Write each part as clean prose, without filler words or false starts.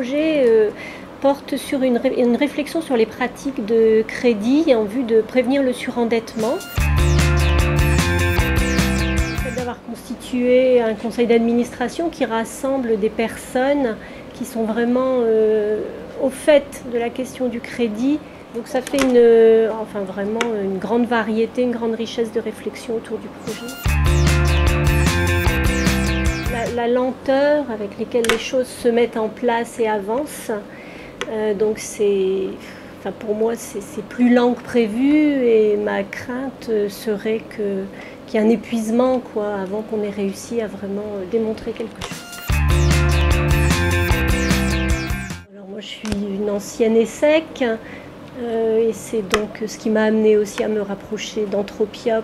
projet porte sur une réflexion sur les pratiques de crédit en vue de prévenir le surendettement. Le fait d'avoir constitué un conseil d'administration qui rassemble des personnes qui sont vraiment au fait de la question du crédit. Donc ça fait vraiment une grande variété, une grande richesse de réflexion autour du projet. La lenteur avec laquelle les choses se mettent en place et avancent, donc pour moi c'est plus lent que prévu et ma crainte serait qu'il y ait un épuisement avant qu'on ait réussi à vraiment démontrer quelque chose. Alors moi je suis une ancienne ESSEC. Et c'est donc ce qui m'a amené aussi à me rapprocher d'Entropia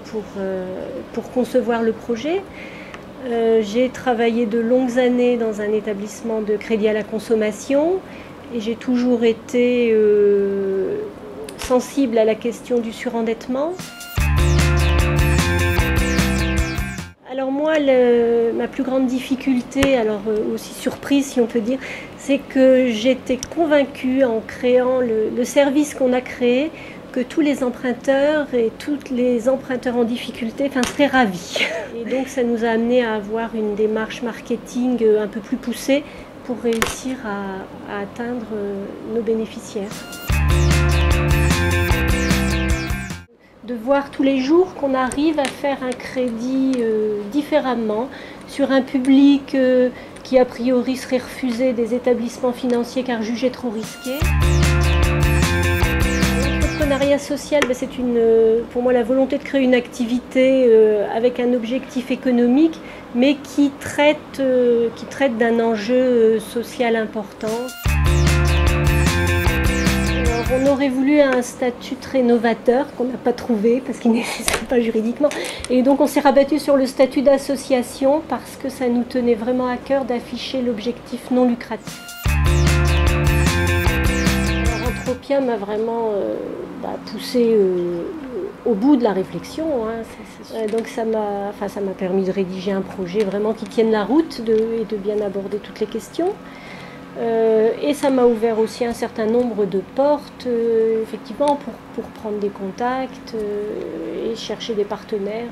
pour concevoir le projet. J'ai travaillé de longues années dans un établissement de crédit à la consommation et j'ai toujours été sensible à la question du surendettement. Alors moi, ma plus grande difficulté, aussi surprise si on peut dire, c'est que j'étais convaincue en créant le service qu'on a créé que tous les emprunteurs et tous les emprunteurs en difficulté seraient ravis. Et donc ça nous a amené à avoir une démarche marketing un peu plus poussée pour réussir à atteindre nos bénéficiaires. De voir tous les jours qu'on arrive à faire un crédit différemment sur un public qui a priori serait refusé des établissements financiers car jugé trop risqué. L'entrepreneuriat social, c'est pour moi la volonté de créer une activité avec un objectif économique mais qui traite d'un enjeu social important. On aurait voulu un statut très novateur qu'on n'a pas trouvé parce qu'il n'existe pas juridiquement. Et donc on s'est rabattu sur le statut d'association parce que ça nous tenait vraiment à cœur d'afficher l'objectif non lucratif. Alors, Entropia m'a vraiment poussé au bout de la réflexion. Donc ça m'a permis de rédiger un projet vraiment qui tienne la route et de bien aborder toutes les questions. Et ça m'a ouvert aussi un certain nombre de portes, effectivement, pour prendre des contacts et chercher des partenaires.